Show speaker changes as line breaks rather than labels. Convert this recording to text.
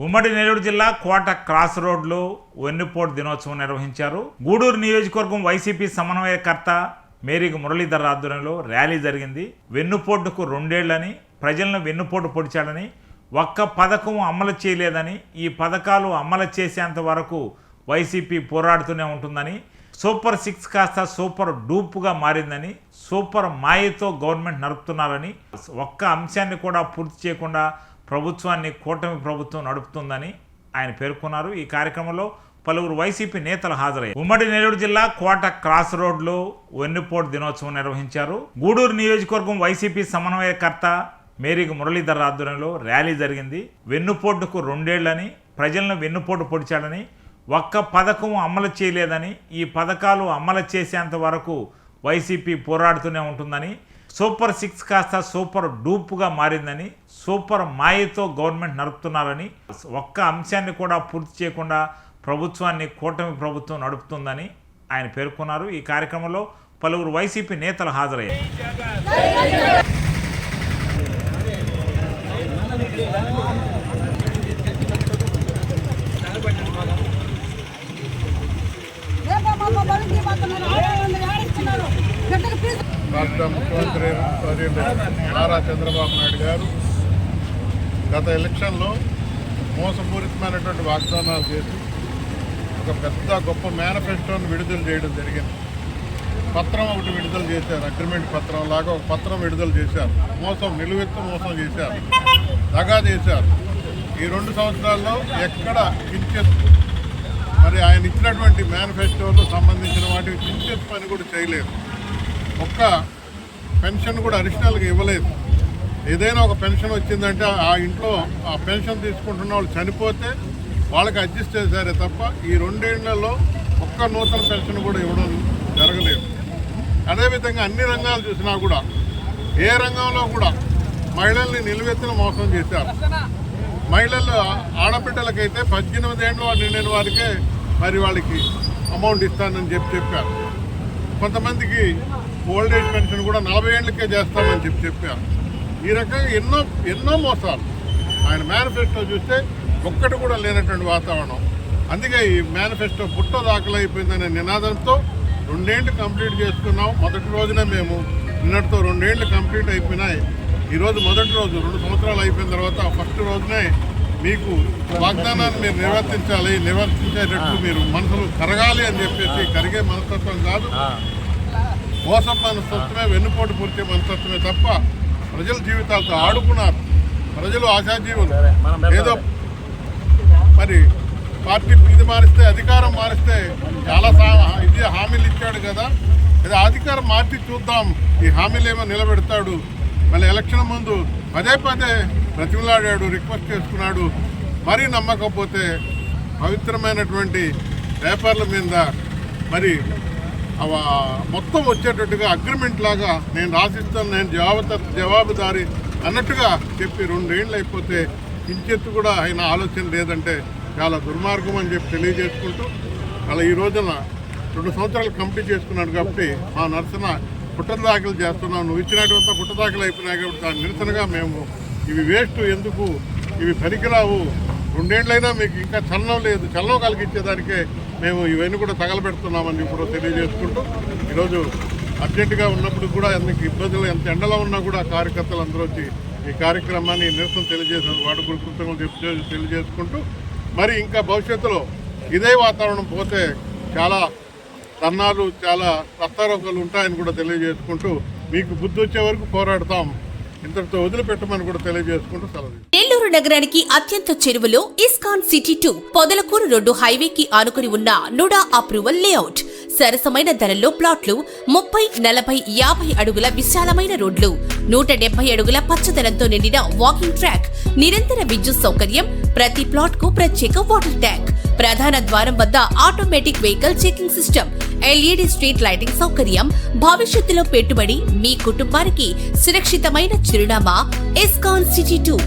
ఉమ్మడి నెల్లూరు జిల్లా కోట క్రాస్ రోడ్లో వెన్నుపోటు దినోత్సవం నిర్వహించారు. గూడూరు నియోజకవర్గం వైసీపీ సమన్వయకర్త మేరీకి మురళీధర్ ఆధ్వర్యంలో ర్యాలీ జరిగింది. వెన్నుపోటుకు 2 ఏళ్లని, ప్రజలను వెన్నుపోటు పొడిచాడని, ఒక్క పథకం అమలు చేయలేదని, ఈ పథకాలు అమలు చేసేంత వరకు వైసీపీ పోరాడుతూనే ఉంటుందని, సూపర్ 6 కాస్త సూపర్ డూప్గా మారిందని, సూపర్ మాయతో గవర్నమెంట్ నడుపుతున్నారని, ఒక్క అంశాన్ని కూడా పూర్తి చేయకుండా ప్రభుత్వాన్ని కూటమి ప్రభుత్వం నడుపుతుందని ఆయన పేర్కొన్నారు. ఈ కార్యక్రమంలో పలువురు వైసీపీ నేతలు హాజరయ్యారు. ఉమ్మడి నెల్లూరు జిల్లా కోట క్రాస్ రోడ్లో వెన్నుపోటు దినోత్సవం నిర్వహించారు. గూడూరు నియోజకవర్గం వైసీపీ సమన్వయకర్త మేరీకి మురళీధర్ ఆధ్వర్యంలో ర్యాలీ జరిగింది. వెన్నుపోటుకు 2 ఏళ్లని, ప్రజలను వెన్నుపోటు పొడిచాడని, ఒక్క పథకం అమలు చేయలేదని, ఈ పథకాలు అమలు చేసేంత వరకు వైసీపీ పోరాడుతూనే ఉంటుందని, సూపర్ 6 కాస్త సూపర్ డూప్గా మారిందని, సూపర్ మాయతో గవర్నమెంట్ నడుపుతున్నారని, ఒక్క అంశాన్ని కూడా పూర్తి చేయకుండా ప్రభుత్వాన్ని కూటమి ప్రభుత్వం నడుపుతుందని ఆయన పేర్కొన్నారు. ఈ కార్యక్రమంలో పలువురు వైసీపీ నేతలు హాజరయ్యారు.
రాష్ట్ర ముఖ్యమంత్రి వర్యులు నారా చంద్రబాబు నాయుడు గారు గత ఎలక్షన్లో మోసపూరితమైనటువంటి వాగ్దానాలు చేసి ఒక పెద్ద గొప్ప మేనిఫెస్టోను విడుదల చేయడం జరిగింది. పత్రం ఒకటి విడుదల చేశారు, అగ్రిమెంట్ పత్రం లాగా ఒక పత్రం విడుదల చేశారు. నిలువెత్తు మోసం చేశారు, దగా చేశారు. ఈ 2 సంవత్సరాల్లో ఎక్కడ కించెత్తు మరి ఆయన ఇచ్చినటువంటి మేనిఫెస్టోలో సంబంధించిన వాటికి కించెత్తు పని కూడా చేయలేదు. ఒక్క పెన్షన్ కూడా అడిషనల్గా ఇవ్వలేదు. ఏదైనా ఒక పెన్షన్ వచ్చిందంటే ఆ ఇంట్లో ఆ పెన్షన్ తీసుకుంటున్న వాళ్ళు చనిపోతే వాళ్ళకి అడ్జస్ట్ చేశారే తప్ప ఈ 2 ఏళ్లలో ఒక్క నూతన పెన్షన్ కూడా ఇవ్వడం జరగలేదు. అదేవిధంగా అన్ని రంగాలు చూసినా కూడా ఏ రంగంలో కూడా మహిళల్ని నిలువెత్తున మోసం చేశారు. మహిళలు ఆడబిడ్డలకైతే 18 ఏళ్ళు నిండిన వారికే మరి వాళ్ళకి అమౌంట్ ఇస్తానని చెప్పారు. కొంతమందికి ఓల్డ్ ఏజ్ పెన్షన్ కూడా 40 ఏళ్ళకే చేస్తామని చెప్పారు. ఈ రకంగా ఎన్నో మోసాలు ఆయన మేనిఫెస్టో చూస్తే ఒక్కటి కూడా లేనటువంటి వాతావరణం. అందుకే ఈ మేనిఫెస్టో పుట్ట దాఖలైపోయిందనే నినాదంతో 2 ఏళ్ళు కంప్లీట్ చేసుకున్నాం. మొదటి రోజునే మేము నిన్నటితో 2 ఏళ్ళు కంప్లీట్ అయిపోయినాయి. ఈరోజు మొదటి రోజు 2 సంవత్సరాలు అయిపోయిన తర్వాత ఫస్ట్ రోజునే మీకు వాగ్దానాన్ని మీరు నిర్వర్తించేటట్టు మీరు మనసులు కరగాలి అని చెప్పేసి, కరిగే మనస్తత్వం కాదు, మోసం మనస్తత్వమే, వెన్నుపోటు పూర్తి మనస్తత్వమే తప్ప ప్రజల జీవితాలతో ఆడుకున్నారు. ప్రజలు ఆశాజీవులు. ఏదో మరి పార్టీ ఇది మారిస్తే, అధికారం మారిస్తే చాలా ఇది హామీలు ఇచ్చాడు కదా, ఇది అధికారం మార్చి చూద్దాం, ఈ హామీలు ఏమో నిలబెడతాడు. మళ్ళీ ఎలక్షన్ ముందు పదే బ్రతిమలాడాడు, రిక్వెస్ట్ చేసుకున్నాడు. మరీ నమ్మకపోతే పవిత్రమైనటువంటి పేపర్ల మీద మరి మొత్తం వచ్చేటట్టుగా అగ్రిమెంట్ లాగా నేను రాసిస్తాను, నేను జవాబుదారి అన్నట్టుగా చెప్పి 2 ఏళ్ళు అయిపోతే కించెత్తు కూడా ఆయన ఆలోచన లేదంటే చాలా దుర్మార్గం అని చెప్పి తెలియజేసుకుంటూ, అలా ఈ రోజున 2 సంవత్సరాలు కంప్లీట్ చేసుకున్నాడు కాబట్టి మా నరసన పుట్టదాఖలు చేస్తున్నాం. నువ్వు ఇచ్చినటువంటి పుట్టదాఖలు అయిపోయినాయి కాబట్టి దాని నిరసనగా మేము ఇవి వేస్ట్, ఎందుకు ఇవి పనికిరావు, 2 ఏళ్ళైనా మీకు ఇంకా చలనం లేదు, చలనం కలిగించేదానికే మేము ఇవన్నీ కూడా తగలబెడుతున్నామని ఇప్పుడు తెలియజేసుకుంటూ, ఈరోజు అర్జెంటుగా ఉన్నప్పుడు కూడా ఎందుకు ఇబ్బందులు, ఎంత ఎండలో ఉన్నా కూడా కార్యకర్తలు అందరూ వచ్చి ఈ కార్యక్రమాన్ని నిరసన తెలియజేసిన వాటి కృతజ్ఞతలు తెలియజేసుకుంటూ, మరి ఇంకా భవిష్యత్తులో ఇదే వాతావరణం పోతే చాలా ధర్నాలు, చాలా రస్తారోకాలు ఉంటాయని కూడా తెలియజేసుకుంటూ, మీకు బుద్ధి వచ్చే వరకు పోరాడతాం, ఇంతటితో వదిలిపెట్టమని కూడా తెలియజేసుకుంటూ సెలవు.
నెల్లూరు నగరానికి అత్యంత చెరువులో ఇస్కాన్ సిటీ 2 పొదలకూరు రోడ్డు హైవేకి ఆనుకుని ఉన్న నుడా అప్రూవల్ లేఅవుట్. సరసమైన ధరల్లో ప్లాట్లు, 30, 40, 50 అడుగుల విశాలమైన రోడ్లు, 170 అడుగుల పచ్చదనంతో నిండిన వాకింగ్ ట్రాక్, నిరంతర విద్యుత్ సౌకర్యం, ప్రతి ప్లాట్ కు ప్రత్యేక వాటర్ ట్యాంక్, ప్రధాన ద్వారం వద్ద automatic vehicle checking system, LED street lighting సౌకర్యం. భవిష్యత్తులో పెట్టుబడి మీ కుటుంబానికి సురక్షితమైన చిరునామా ఇస్కాన్ సిటీ 2.